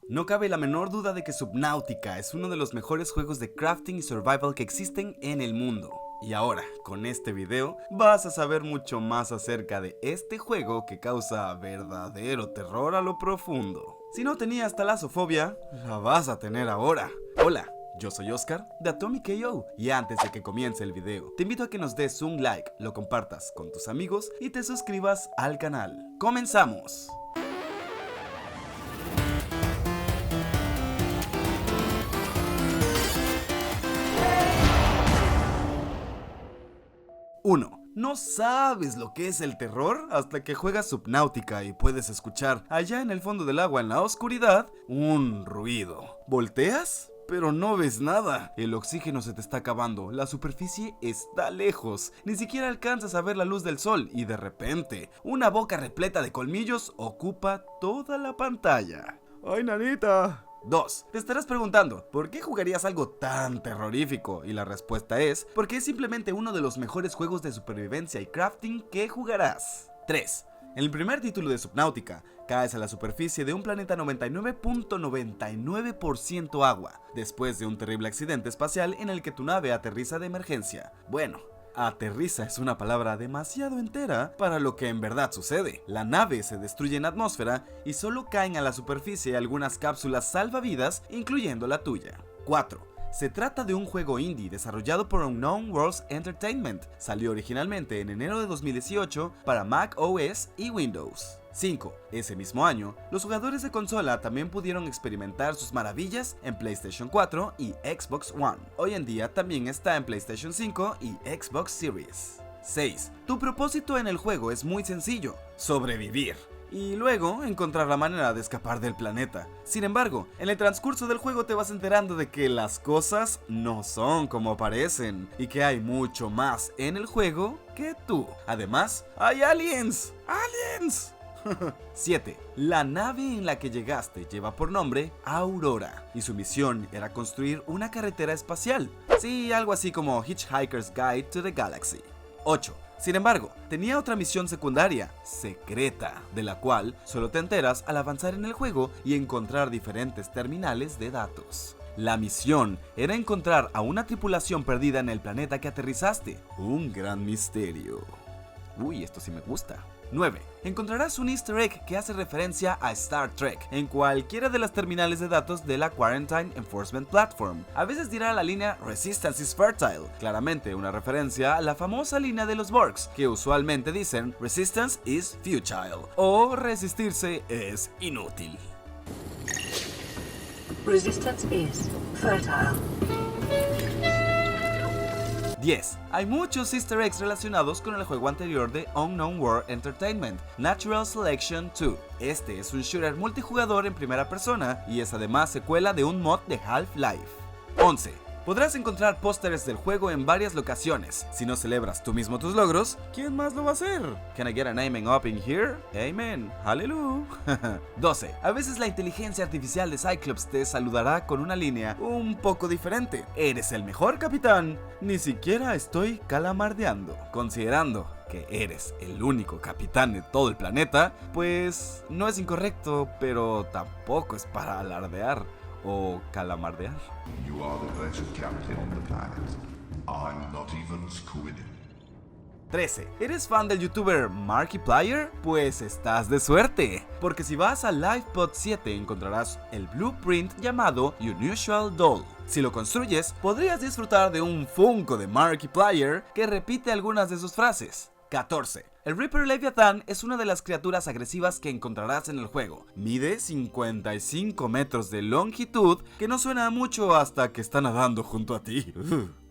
No cabe la menor duda de que Subnautica es uno de los mejores juegos de crafting y survival que existen en el mundo. Y ahora, con este video, vas a saber mucho más acerca de este juego que causa verdadero terror a lo profundo. Si no tenías talasofobia, la vas a tener ahora. Hola, yo soy Oscar de Atomic KO y antes de que comience el video, te invito a que nos des un like, lo compartas con tus amigos y te suscribas al canal. ¡Comenzamos! 1. No sabes lo que es el terror hasta que juegas Subnautica y puedes escuchar allá en el fondo del agua en la oscuridad un ruido. ¿Volteas? Pero no ves nada. El oxígeno se te está acabando, la superficie está lejos, ni siquiera alcanzas a ver la luz del sol y de repente, una boca repleta de colmillos ocupa toda la pantalla. ¡Ay, nanita! 2. Te estarás preguntando, ¿por qué jugarías algo tan terrorífico? Y la respuesta es, porque es simplemente uno de los mejores juegos de supervivencia y crafting que jugarás. 3. En el primer título de Subnautica, caes a la superficie de un planeta 99.99% agua, después de un terrible accidente espacial en el que tu nave aterriza de emergencia. Bueno, aterriza es una palabra demasiado entera para lo que en verdad sucede. La nave se destruye en atmósfera y solo caen a la superficie algunas cápsulas salvavidas, incluyendo la tuya. 4. Se trata de un juego indie desarrollado por Unknown Worlds Entertainment. Salió originalmente en enero de 2018 para Mac OS y Windows. 5. Ese mismo año, los jugadores de consola también pudieron experimentar sus maravillas en PlayStation 4 y Xbox One. Hoy en día también está en PlayStation 5 y Xbox Series. 6. Tu propósito en el juego es muy sencillo: sobrevivir. Y luego encontrar la manera de escapar del planeta. Sin embargo, en el transcurso del juego te vas enterando de que las cosas no son como parecen y que hay mucho más en el juego que tú. Además, hay aliens. ¡Aliens! 7. La nave en la que llegaste lleva por nombre Aurora y su misión era construir una carretera espacial. Sí, algo así como Hitchhiker's Guide to the Galaxy. 8. Sin embargo, tenía otra misión secundaria, secreta, de la cual solo te enteras al avanzar en el juego y encontrar diferentes terminales de datos. La misión era encontrar a una tripulación perdida en el planeta que aterrizaste. Un gran misterio. Uy, esto sí me gusta. 9. Encontrarás un easter egg que hace referencia a Star Trek en cualquiera de las terminales de datos de la Quarantine Enforcement Platform. A veces dirá la línea Resistance is fertile, claramente una referencia a la famosa línea de los Borgs, que usualmente dicen Resistance is futile o resistirse es inútil. Resistance is fertile. 10. Hay muchos easter eggs relacionados con el juego anterior de Unknown World Entertainment, Natural Selection 2. Este es un shooter multijugador en primera persona y es además secuela de un mod de Half-Life. 11. Podrás encontrar pósteres del juego en varias locaciones. Si no celebras tú mismo tus logros, ¿quién más lo va a hacer? Can I get an amen up in here? Amen. Hallelujah. 12. A veces la inteligencia artificial de Cyclops te saludará con una línea un poco diferente. Eres el mejor capitán. Ni siquiera estoy calamardeando. Considerando que eres el único capitán de todo el planeta, pues no es incorrecto, pero tampoco es para alardear o calamardear. You are the greatest captain on the planet. I'm not even Squid. 13. ¿Eres fan del youtuber Markiplier? Pues estás de suerte, porque si vas a LivePod 7 encontrarás el blueprint llamado Unusual Doll. Si lo construyes, podrías disfrutar de un Funko de Markiplier que repite algunas de sus frases. 14. El Reaper Leviathan es una de las criaturas agresivas que encontrarás en el juego. Mide 55 metros de longitud, que no suena mucho hasta que está nadando junto a ti.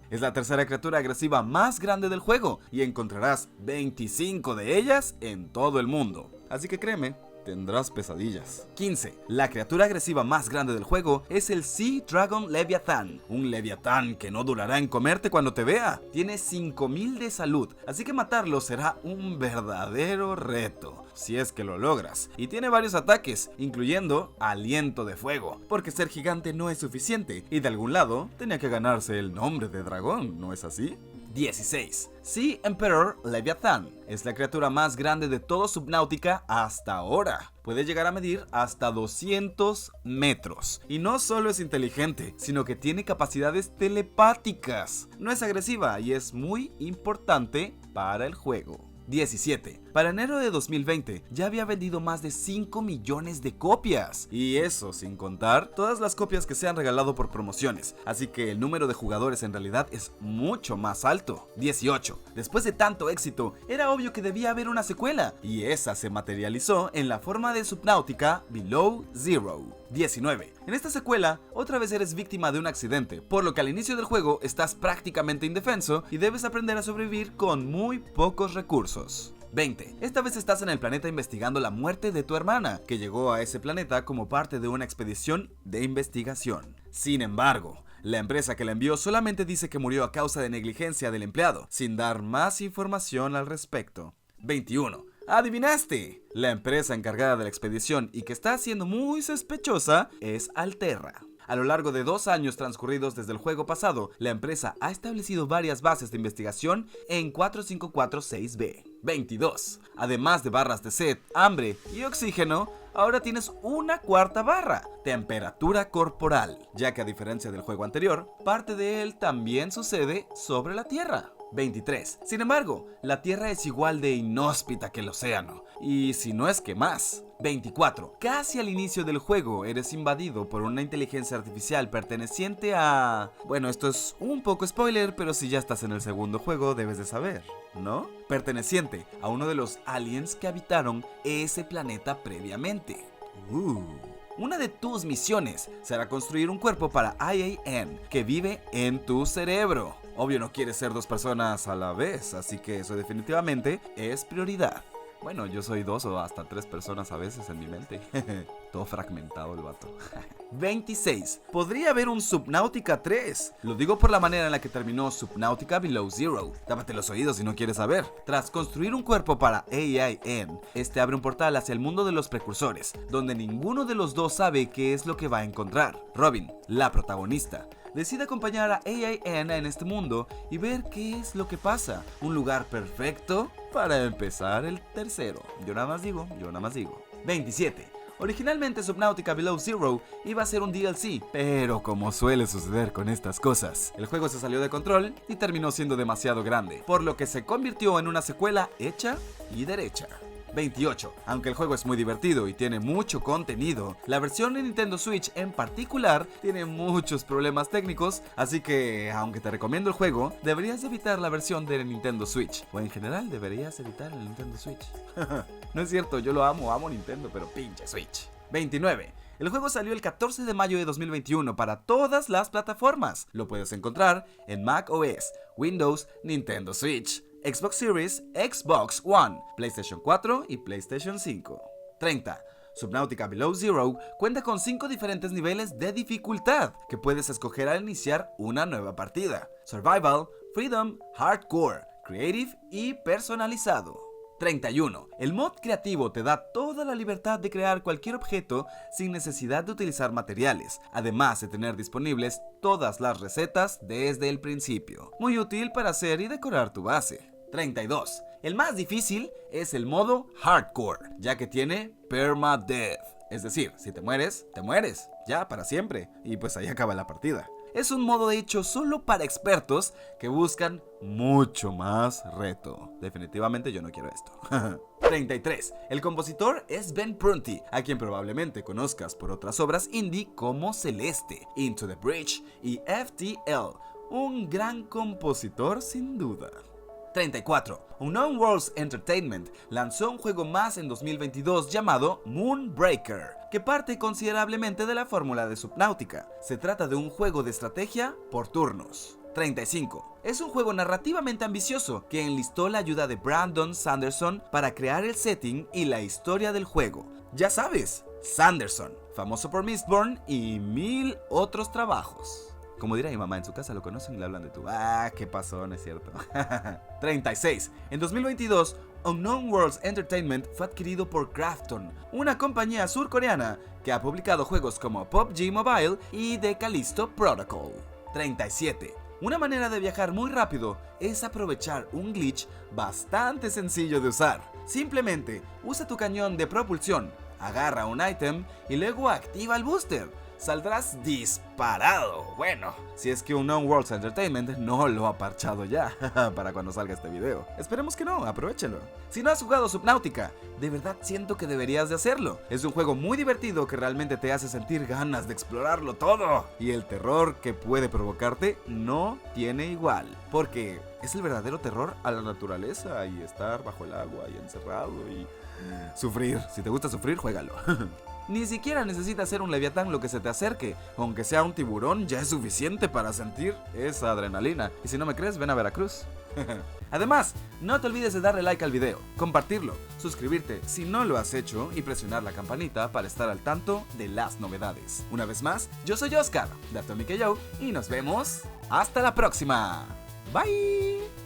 Es la tercera criatura agresiva más grande del juego y encontrarás 25 de ellas en todo el mundo. Así que créeme, tendrás pesadillas. 15. La criatura agresiva más grande del juego es el Sea Dragon Leviathan, un leviatán que no durará en comerte cuando te vea. Tiene 5000 de salud, así que matarlo será un verdadero reto, si es que lo logras. Y tiene varios ataques, incluyendo aliento de fuego, porque ser gigante no es suficiente, y de algún lado tenía que ganarse el nombre de dragón, ¿no es así? 16. Sea Emperor Leviathan es la criatura más grande de todo Subnautica hasta ahora. Puede llegar a medir hasta 200 metros. Y no solo es inteligente, sino que tiene capacidades telepáticas. No es agresiva y es muy importante para el juego. 17. Para enero de 2020 ya había vendido más de 5 millones de copias. Y eso sin contar todas las copias que se han regalado por promociones. Así que el número de jugadores en realidad es mucho más alto. 18. Después de tanto éxito, era obvio que debía haber una secuela. Y esa se materializó en la forma de Subnautica Below Zero. 19. En esta secuela, otra vez eres víctima de un accidente, por lo que al inicio del juego estás prácticamente indefenso y debes aprender a sobrevivir con muy pocos recursos. 20. Esta vez estás en el planeta investigando la muerte de tu hermana, que llegó a ese planeta como parte de una expedición de investigación. Sin embargo, la empresa que la envió solamente dice que murió a causa de negligencia del empleado, sin dar más información al respecto. 21. ¡Adivinaste! La empresa encargada de la expedición y que está siendo muy sospechosa es Alterra. A lo largo de 2 años transcurridos desde el juego pasado, la empresa ha establecido varias bases de investigación en 4546B. 22. Además de barras de sed, hambre y oxígeno, ahora tienes una cuarta barra, temperatura corporal, ya que a diferencia del juego anterior, parte de él también sucede sobre la Tierra. 23. Sin embargo, la Tierra es igual de inhóspita que el océano, y si no es que más. 24. Casi al inicio del juego eres invadido por una inteligencia artificial perteneciente a... Bueno, esto es un poco spoiler, pero si ya estás en el segundo juego debes de saber, ¿no? Perteneciente a uno de los aliens que habitaron ese planeta previamente. Una de tus misiones será construir un cuerpo para IAN que vive en tu cerebro. Obvio no quieres ser 2 personas a la vez, así que eso definitivamente es prioridad. Bueno, yo soy 2 o hasta 3 personas a veces en mi mente. Todo fragmentado el vato. 26. Podría haber un Subnautica 3. Lo digo por la manera en la que terminó Subnautica Below Zero. Tápate los oídos si no quieres saber. Tras construir un cuerpo para AIN, este abre un portal hacia el mundo de los precursores, donde ninguno de los dos sabe qué es lo que va a encontrar. Robin, la protagonista, decide acompañar a AIN en este mundo y ver qué es lo que pasa. Un lugar perfecto para empezar el tercero. Yo nada más digo. 27. Originalmente Subnautica Below Zero iba a ser un DLC, pero como suele suceder con estas cosas, el juego se salió de control y terminó siendo demasiado grande, por lo que se convirtió en una secuela hecha y derecha. 28. Aunque el juego es muy divertido y tiene mucho contenido, la versión de Nintendo Switch en particular tiene muchos problemas técnicos, así que aunque te recomiendo el juego, deberías evitar la versión de Nintendo Switch, o en general deberías evitar el Nintendo Switch. No es cierto, yo lo amo Nintendo, pero pinche Switch. 29. El juego salió el 14 de mayo de 2021 para todas las plataformas. Lo puedes encontrar en Mac OS, Windows, Nintendo Switch, Xbox Series, Xbox One, PlayStation 4 y PlayStation 5. 30. Subnautica Below Zero cuenta con 5 diferentes niveles de dificultad que puedes escoger al iniciar una nueva partida: Survival, Freedom, Hardcore, Creative y Personalizado. 31. El mod creativo te da toda la libertad de crear cualquier objeto sin necesidad de utilizar materiales, además de tener disponibles todas las recetas desde el principio. Muy útil para hacer y decorar tu base. 32. El más difícil es el modo Hardcore, ya que tiene Permadeath. Es decir, si te mueres, ya para siempre, y pues ahí acaba la partida. Es un modo hecho solo para expertos que buscan mucho más reto. Definitivamente yo no quiero esto. 33. El compositor es Ben Prunty, a quien probablemente conozcas por otras obras indie como Celeste, Into the Breach y FTL. Un gran compositor sin duda. 34. Unknown Worlds Entertainment lanzó un juego más en 2022 llamado Moonbreaker, que parte considerablemente de la fórmula de Subnautica. Se trata de un juego de estrategia por turnos. 35. Es un juego narrativamente ambicioso que enlistó la ayuda de Brandon Sanderson para crear el setting y la historia del juego. Ya sabes, Sanderson, famoso por Mistborn y 1000 otros trabajos. Como dirá mi mamá, en su casa lo conocen y le hablan de tú. ¿Qué pasó? No es cierto. 36. En 2022, Unknown Worlds Entertainment fue adquirido por Krafton, una compañía surcoreana que ha publicado juegos como PUBG Mobile y The Callisto Protocol. 37. Una manera de viajar muy rápido es aprovechar un glitch bastante sencillo de usar. Simplemente usa tu cañón de propulsión, agarra un ítem y luego activa el booster. Saldrás disparado. Bueno, si es que Unknown Worlds Entertainment no lo ha parchado ya para cuando salga este video. Esperemos que no, aprovechenlo. Si no has jugado Subnautica, de verdad siento que deberías de hacerlo. Es un juego muy divertido que realmente te hace sentir ganas de explorarlo todo. Y el terror que puede provocarte no tiene igual. Porque es el verdadero terror a la naturaleza y estar bajo el agua y encerrado y sufrir. Si te gusta sufrir, juégalo. Ni siquiera necesitas ser un leviatán lo que se te acerque. Aunque sea un tiburón, ya es suficiente para sentir esa adrenalina. Y si no me crees, ven a Veracruz. Además, no te olvides de darle like al video, compartirlo, suscribirte si no lo has hecho y presionar la campanita para estar al tanto de las novedades. Una vez más, yo soy Oscar, de Atomic Joe, y nos vemos hasta la próxima. Bye.